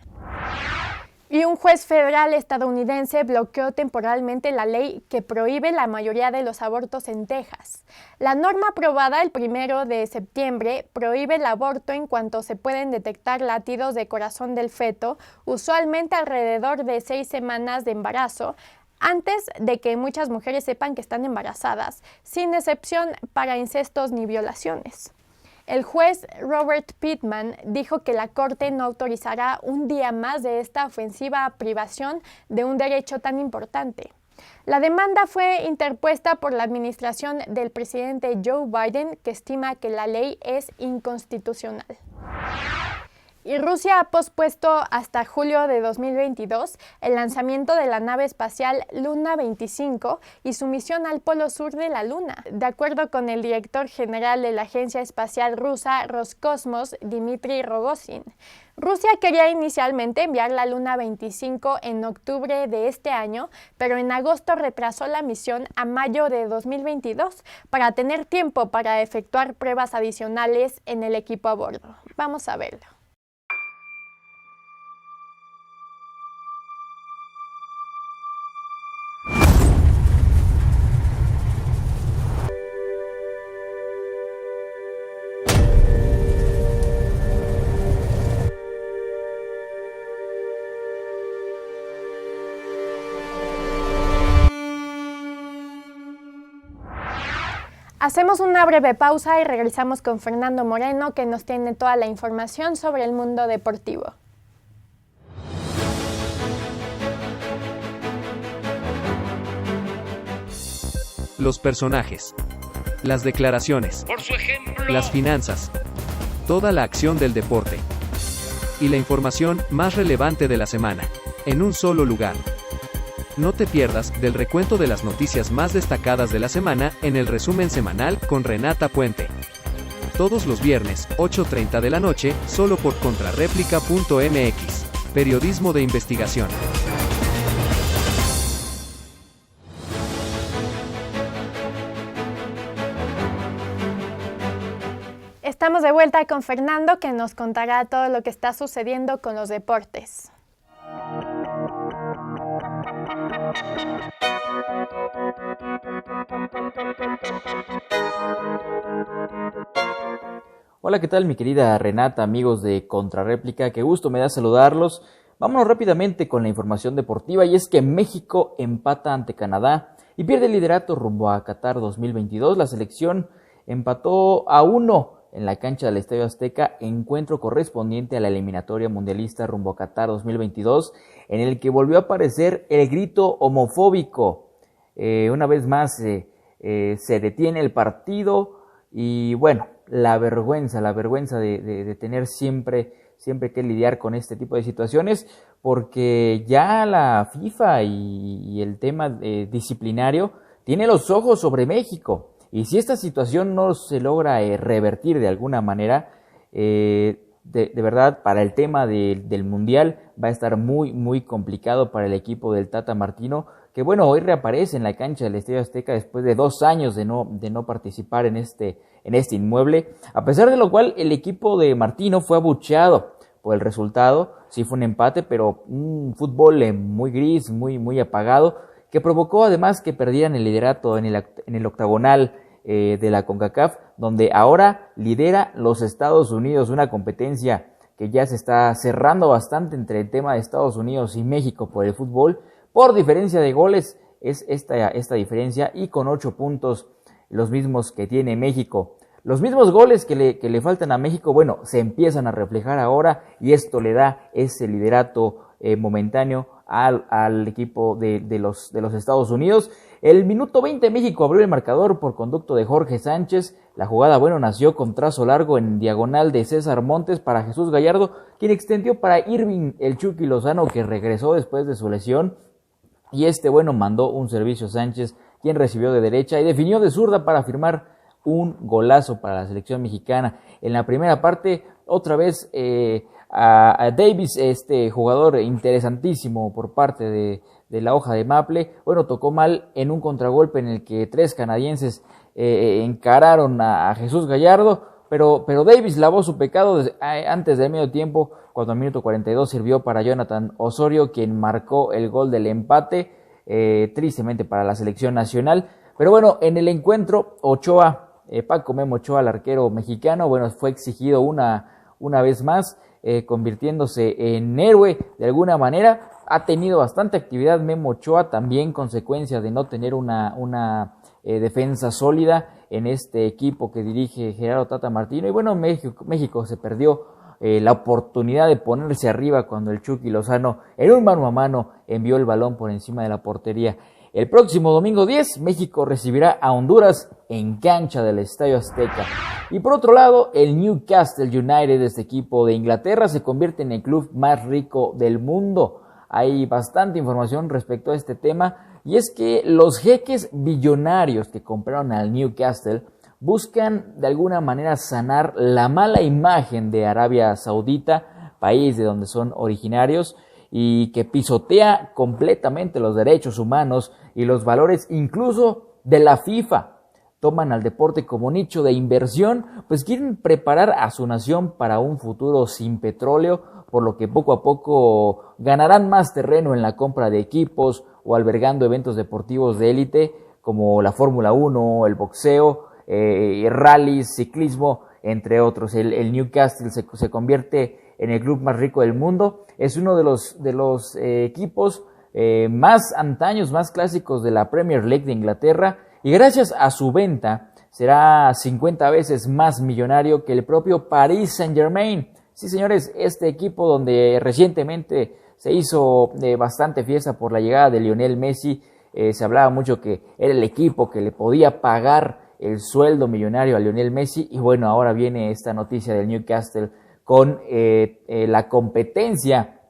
Y un juez federal estadounidense bloqueó temporalmente la ley que prohíbe la mayoría de los abortos en Texas. La norma aprobada el 1 de septiembre prohíbe el aborto en cuanto se pueden detectar latidos de corazón del feto, usualmente alrededor de 6 semanas de embarazo, antes de que muchas mujeres sepan que están embarazadas, sin excepción para incestos ni violaciones. El juez Robert Pittman dijo que la Corte no autorizará un día más de esta ofensiva privación de un derecho tan importante. La demanda fue interpuesta por la administración del presidente Joe Biden, que estima que la ley es inconstitucional. Y Rusia ha pospuesto hasta julio de 2022 el lanzamiento de la nave espacial Luna 25 y su misión al polo sur de la Luna. De acuerdo con el director general de la agencia espacial rusa Roscosmos, Dmitry Rogozin, Rusia quería inicialmente enviar la Luna 25 en octubre de este año, pero en agosto retrasó la misión a mayo de 2022 para tener tiempo para efectuar pruebas adicionales en el equipo a bordo. Vamos a verlo. Hacemos una breve pausa y regresamos con Fernando Moreno, que nos tiene toda la información sobre el mundo deportivo. Los personajes, las declaraciones, las finanzas, toda la acción del deporte y la información más relevante de la semana, en un solo lugar. No te pierdas del recuento de las noticias más destacadas de la semana en el resumen semanal con Renata Puente. Todos los viernes, 8:30 de la noche, solo por contrarréplica.mx. Periodismo de investigación. Estamos de vuelta con Fernando, que nos contará todo lo que está sucediendo con los deportes. Hola, ¿qué tal mi querida Renata, amigos de Contrarréplica? Qué gusto me da saludarlos. Vámonos rápidamente con la información deportiva, y es que México empata ante Canadá y pierde el liderato rumbo a Qatar 2022. La selección empató a 1 en la cancha del Estadio Azteca, encuentro correspondiente a la eliminatoria mundialista rumbo a Qatar 2022, en el que volvió a aparecer el grito homofóbico. Una vez más se detiene el partido y bueno, la vergüenza de tener siempre que lidiar con este tipo de situaciones, porque ya la FIFA y el tema disciplinario tiene los ojos sobre México. Y si esta situación no se logra revertir de alguna manera, de verdad, para el tema del Mundial va a estar muy complicado para el equipo del Tata Martino, que bueno, hoy reaparece en la cancha del Estadio Azteca después de 2 años de no participar en este inmueble, a pesar de lo cual el equipo de Martino fue abucheado por el resultado. Sí fue un empate, pero un fútbol muy gris, muy apagado, que provocó además que perdieran el liderato en el octagonal de la CONCACAF, donde ahora lidera los Estados Unidos, una competencia que ya se está cerrando bastante entre el tema de Estados Unidos y México por el fútbol. Por diferencia de goles es esta diferencia, y con 8 puntos, los mismos que tiene México. Los mismos goles que le faltan a México, bueno, se empiezan a reflejar ahora, y esto le da ese liderato momentáneo al equipo de los Estados Unidos. El minuto 20 México abrió el marcador por conducto de Jorge Sánchez. La jugada, bueno, nació con trazo largo en diagonal de César Montes para Jesús Gallardo, quien extendió para Irving el Chucky Lozano, que regresó después de su lesión. Y bueno, mandó un servicio a Sánchez, quien recibió de derecha y definió de zurda para firmar un golazo para la selección mexicana. En la primera parte, otra vez a Davis, jugador interesantísimo por parte de la hoja de Maple, bueno, tocó mal en un contragolpe en el que 3 canadienses encararon a Jesús Gallardo, pero Davis lavó su pecado antes del medio tiempo, cuando al minuto 42 sirvió para Jonathan Osorio, quien marcó el gol del empate, tristemente para la selección nacional. Pero bueno, en el encuentro, Paco Memo Ochoa, el arquero mexicano, bueno, fue exigido una vez más, convirtiéndose en héroe de alguna manera. Ha tenido bastante actividad Memo Ochoa, también consecuencia de no tener una defensa sólida en este equipo que dirige Gerardo Tata Martino. Y bueno, México se perdió la oportunidad de ponerse arriba cuando el Chucky Lozano, en un mano a mano, envió el balón por encima de la portería. El próximo domingo 10, México recibirá a Honduras en cancha del Estadio Azteca. Y por otro lado, el Newcastle United, este equipo de Inglaterra, se convierte en el club más rico del mundo. Hay bastante información respecto a este tema, y es que los jeques billonarios que compraron al Newcastle buscan de alguna manera sanar la mala imagen de Arabia Saudita, país de donde son originarios, y que pisotea completamente los derechos humanos y los valores incluso de la FIFA. Toman al deporte como nicho de inversión, pues quieren preparar a su nación para un futuro sin petróleo, por lo que poco a poco ganarán más terreno en la compra de equipos o albergando eventos deportivos de élite como la Fórmula 1, el boxeo, rallies, ciclismo, entre otros. El Newcastle se convierte en el club más rico del mundo. Es uno de los equipos más antaños, más clásicos de la Premier League de Inglaterra, y gracias a su venta será 50 veces más millonario que el propio Paris Saint-Germain. Sí, señores, este equipo donde recientemente se hizo bastante fiesta por la llegada de Lionel Messi, se hablaba mucho que era el equipo que le podía pagar el sueldo millonario a Lionel Messi, y bueno, ahora viene esta noticia del Newcastle con la competencia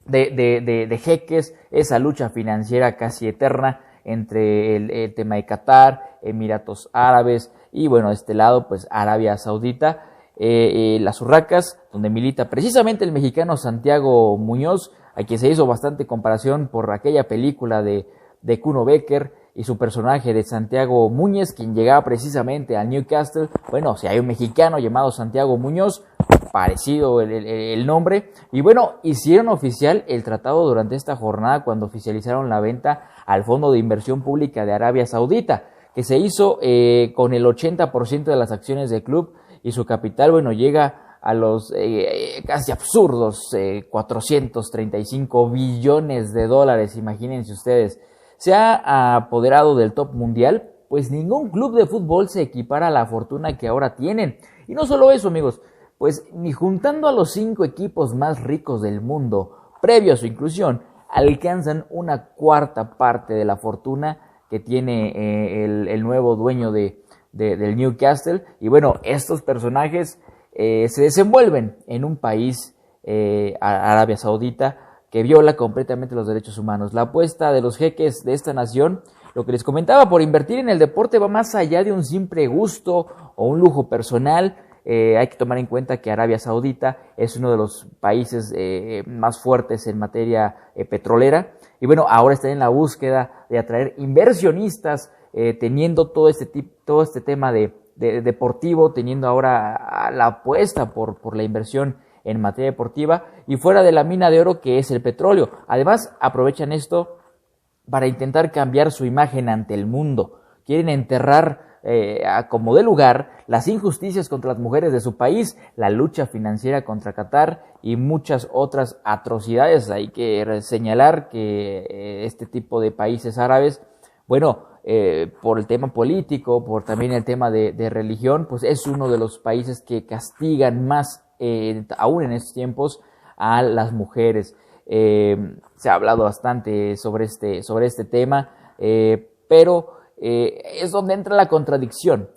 de jeques, esa lucha financiera casi eterna entre el tema de Qatar, Emiratos Árabes y bueno, de este lado pues Arabia Saudita, las Urracas, donde milita precisamente el mexicano Santiago Muñoz, a quien se hizo bastante comparación por aquella película de Kuno Becker y su personaje de Santiago Muñez, quien llegaba precisamente al Newcastle. Bueno, si hay un mexicano llamado Santiago Muñoz, parecido el nombre, y bueno, hicieron oficial el tratado durante esta jornada cuando oficializaron la venta al Fondo de Inversión Pública de Arabia Saudita, que se hizo con el 80% de las acciones del club, y su capital, bueno, llega a los casi absurdos 435 billones de dólares, imagínense ustedes. Se ha apoderado del top mundial, pues ningún club de fútbol se equipara a la fortuna que ahora tienen. Y no solo eso, amigos, pues ni juntando a los 5 equipos más ricos del mundo, previo a su inclusión, alcanzan una cuarta parte de la fortuna que tiene el nuevo dueño del Newcastle. Y bueno, estos personajes se desenvuelven en un país, Arabia Saudita, que viola completamente los derechos humanos. La apuesta de los jeques de esta nación, lo que les comentaba, por invertir en el deporte va más allá de un simple gusto o un lujo personal. Hay que tomar en cuenta que Arabia Saudita es uno de los países más fuertes en materia petrolera, y bueno, ahora está en la búsqueda de atraer inversionistas, teniendo todo este tema de deportivo, teniendo ahora la apuesta por la inversión en materia deportiva y fuera de la mina de oro que es el petróleo. Además, aprovechan esto para intentar cambiar su imagen ante el mundo. Quieren enterrar como de lugar las injusticias contra las mujeres de su país, la lucha financiera contra Qatar y muchas otras atrocidades. Hay que señalar que este tipo de países árabes, bueno, por el tema político, por también el tema de religión, pues es uno de los países que castigan más, aún en estos tiempos, a las mujeres. Se ha hablado bastante sobre este tema, pero es donde entra la contradicción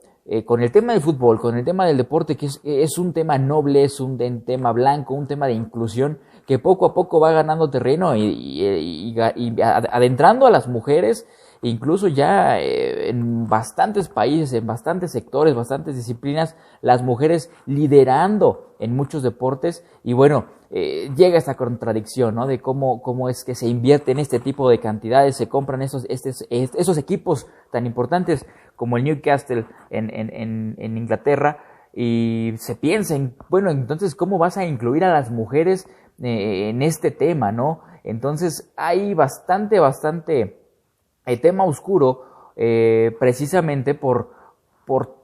con el tema del fútbol, con el tema del deporte, que es un tema noble, es un tema blanco, un tema de inclusión que poco a poco va ganando terreno y adentrando a las mujeres, incluso ya en bastantes países, en bastantes sectores, bastantes disciplinas, las mujeres liderando en muchos deportes. Y bueno, llega esta contradicción, ¿no? De cómo es que se invierte en este tipo de cantidades, se compran esos equipos tan importantes como el Newcastle en Inglaterra, y se piensa en, bueno, entonces, ¿cómo vas a incluir a las mujeres en este tema, no? Entonces, hay bastante tema oscuro, precisamente por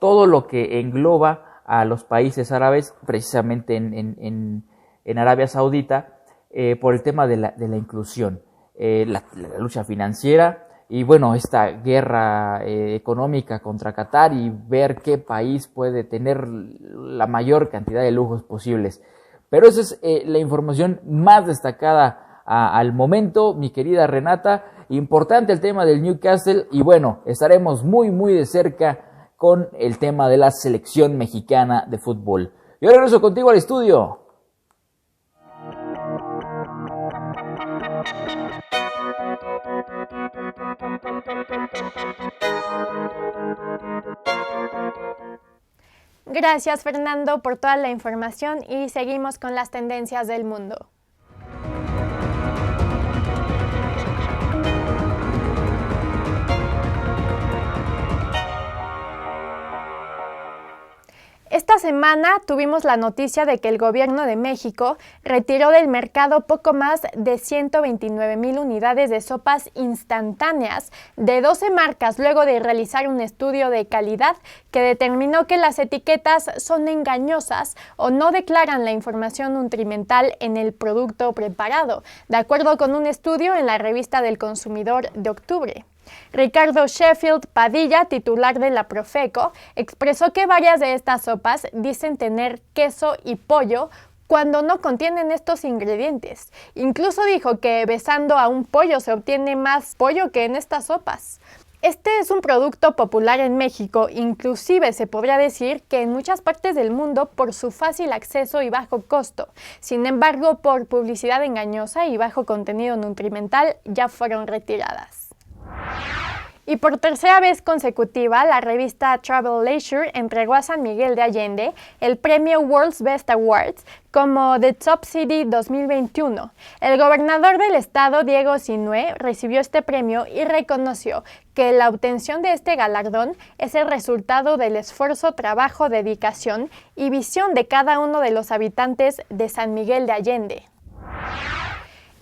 todo lo que engloba a los países árabes, precisamente en Arabia Saudita, por el tema de la inclusión, la lucha financiera y bueno, esta guerra económica contra Qatar, y ver qué país puede tener la mayor cantidad de lujos posibles. Pero esa es la información más destacada al momento, mi querida Renata. Importante el tema del Newcastle, y bueno, estaremos muy de cerca con el tema de la selección mexicana de fútbol. Yo regreso contigo al estudio. Gracias, Fernando, por toda la información, y seguimos con las tendencias del mundo. Esta semana tuvimos la noticia de que el gobierno de México retiró del mercado poco más de 129,000 unidades de sopas instantáneas de 12 marcas, luego de realizar un estudio de calidad que determinó que las etiquetas son engañosas o no declaran la información nutrimental en el producto preparado, de acuerdo con un estudio en la revista del Consumidor de octubre. Ricardo Sheffield Padilla, titular de la Profeco, expresó que varias de estas sopas dicen tener queso y pollo cuando no contienen estos ingredientes. Incluso dijo que besando a un pollo se obtiene más pollo que en estas sopas. Este es un producto popular en México, inclusive se podría decir que en muchas partes del mundo por su fácil acceso y bajo costo. Sin embargo, por publicidad engañosa y bajo contenido nutrimental ya fueron retiradas. Y por tercera vez consecutiva, la revista Travel Leisure entregó a San Miguel de Allende el premio World's Best Awards como The Top City 2021. El gobernador del estado, Diego Sinue, recibió este premio y reconoció que la obtención de este galardón es el resultado del esfuerzo, trabajo, dedicación y visión de cada uno de los habitantes de San Miguel de Allende.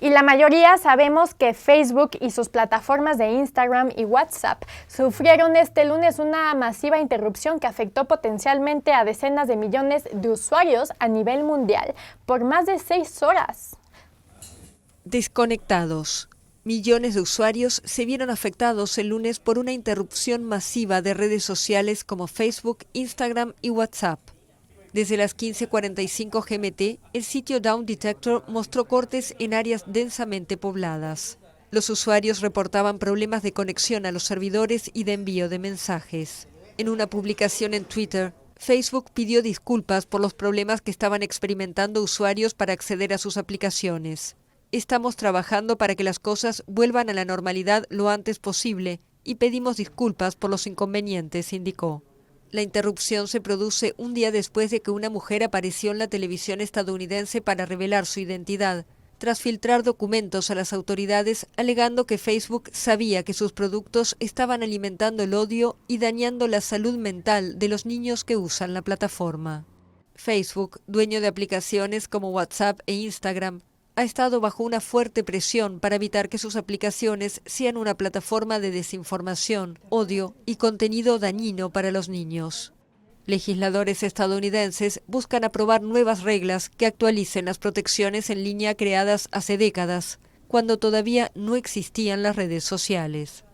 Y la mayoría sabemos que Facebook y sus plataformas de Instagram y WhatsApp sufrieron este lunes una masiva interrupción que afectó potencialmente a decenas de millones de usuarios a nivel mundial por más de 6 horas. Desconectados. Millones de usuarios se vieron afectados el lunes por una interrupción masiva de redes sociales como Facebook, Instagram y WhatsApp. Desde las 15:45 GMT, el sitio Down Detector mostró cortes en áreas densamente pobladas. Los usuarios reportaban problemas de conexión a los servidores y de envío de mensajes. En una publicación en Twitter, Facebook pidió disculpas por los problemas que estaban experimentando usuarios para acceder a sus aplicaciones. Estamos trabajando para que las cosas vuelvan a la normalidad lo antes posible y pedimos disculpas por los inconvenientes, indicó. La interrupción se produce un día después de que una mujer apareció en la televisión estadounidense para revelar su identidad, tras filtrar documentos a las autoridades alegando que Facebook sabía que sus productos estaban alimentando el odio y dañando la salud mental de los niños que usan la plataforma. Facebook, dueño de aplicaciones como WhatsApp e Instagram, ha estado bajo una fuerte presión para evitar que sus aplicaciones sean una plataforma de desinformación, odio y contenido dañino para los niños. Legisladores estadounidenses buscan aprobar nuevas reglas que actualicen las protecciones en línea creadas hace décadas, cuando todavía no existían las redes sociales.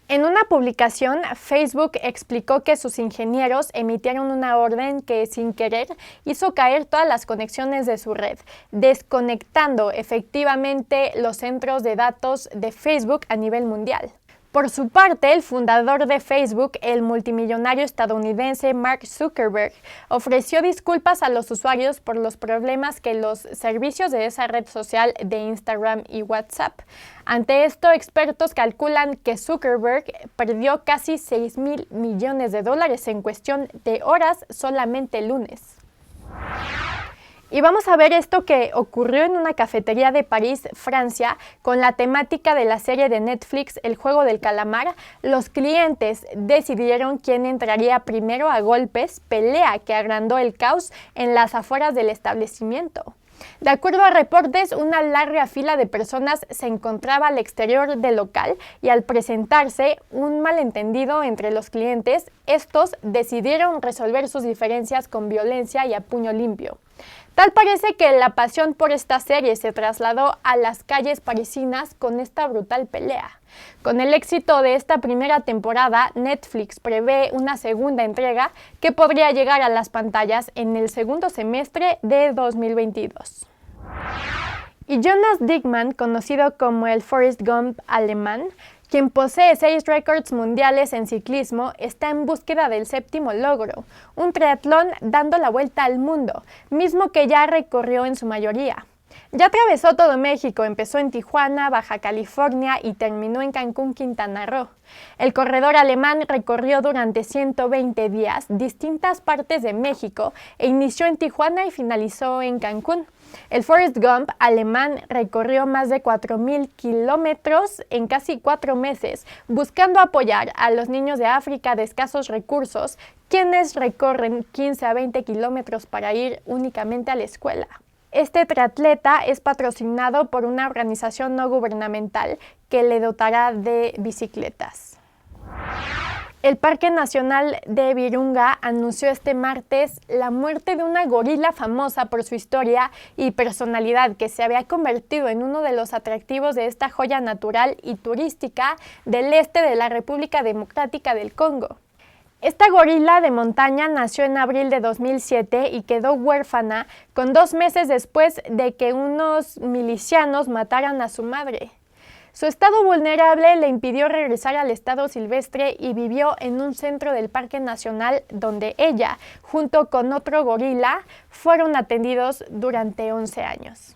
En una publicación, Facebook explicó que sus ingenieros emitieron una orden que, sin querer, hizo caer todas las conexiones de su red, desconectando efectivamente los centros de datos de Facebook a nivel mundial. Por su parte, el fundador de Facebook, el multimillonario estadounidense Mark Zuckerberg, ofreció disculpas a los usuarios por los problemas que los servicios de esa red social de Instagram y WhatsApp. Ante esto, expertos calculan que Zuckerberg perdió casi $6,000 millones en cuestión de horas solamente el lunes. Y vamos a ver esto que ocurrió en una cafetería de París, Francia, con la temática de la serie de Netflix El Juego del Calamar. Los clientes decidieron quién entraría primero a golpes, pelea que agrandó el caos en las afueras del establecimiento. De acuerdo a reportes, una larga fila de personas se encontraba al exterior del local y al presentarse un malentendido entre los clientes, estos decidieron resolver sus diferencias con violencia y a puño limpio. Tal parece que la pasión por esta serie se trasladó a las calles parisinas con esta brutal pelea. Con el éxito de esta primera temporada, Netflix prevé una segunda entrega que podría llegar a las pantallas en el segundo semestre de 2022. Y Jonas Dickmann, conocido como el Forrest Gump alemán, quien posee 6 récords mundiales en ciclismo, está en búsqueda del 7º logro, un triatlón dando la vuelta al mundo, mismo que ya recorrió en su mayoría. Ya atravesó todo México, empezó en Tijuana, Baja California y terminó en Cancún, Quintana Roo. El corredor alemán recorrió durante 120 días distintas partes de México e inició en Tijuana y finalizó en Cancún. El Forrest Gump alemán recorrió más de 4,000 kilómetros en casi 4 meses, buscando apoyar a los niños de África de escasos recursos, quienes recorren 15 a 20 kilómetros para ir únicamente a la escuela. Este triatleta es patrocinado por una organización no gubernamental que le dotará de bicicletas. El Parque Nacional de Virunga anunció este martes la muerte de una gorila famosa por su historia y personalidad que se había convertido en uno de los atractivos de esta joya natural y turística del este de la República Democrática del Congo. Esta gorila de montaña nació en abril de 2007 y quedó huérfana con 2 meses después de que unos milicianos mataran a su madre. Su estado vulnerable le impidió regresar al estado silvestre y vivió en un centro del Parque Nacional donde ella, junto con otro gorila, fueron atendidos durante 11 años.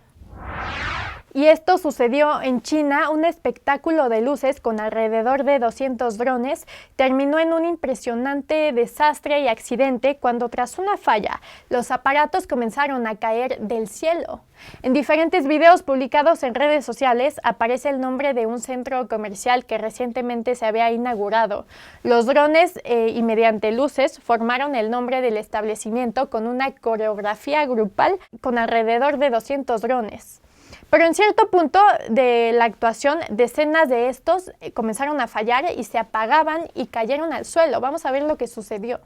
Y esto sucedió en China. Un espectáculo de luces con alrededor de 200 drones terminó en un impresionante desastre y accidente cuando, tras una falla, los aparatos comenzaron a caer del cielo. En diferentes videos publicados en redes sociales aparece el nombre de un centro comercial que recientemente se había inaugurado. Los drones y mediante luces formaron el nombre del establecimiento con una coreografía grupal con alrededor de 200 drones. Pero en cierto punto de la actuación, decenas de estos comenzaron a fallar y se apagaban y cayeron al suelo. Vamos a ver lo que sucedió.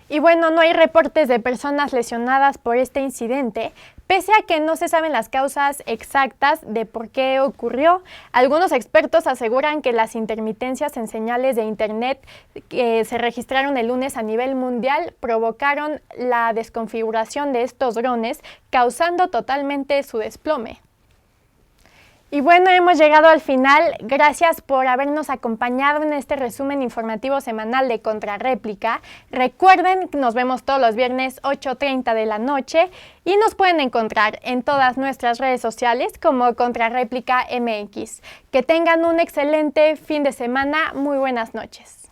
Y bueno, no hay reportes de personas lesionadas por este incidente, pese a que no se saben las causas exactas de por qué ocurrió. Algunos expertos aseguran que las intermitencias en señales de Internet que se registraron el lunes a nivel mundial provocaron la desconfiguración de estos drones, causando totalmente su desplome. Y bueno, hemos llegado al final. Gracias por habernos acompañado en este resumen informativo semanal de Contrarréplica. Recuerden que nos vemos todos los viernes 8:30 de la noche y nos pueden encontrar en todas nuestras redes sociales como Contrarréplica MX. Que tengan un excelente fin de semana. Muy buenas noches.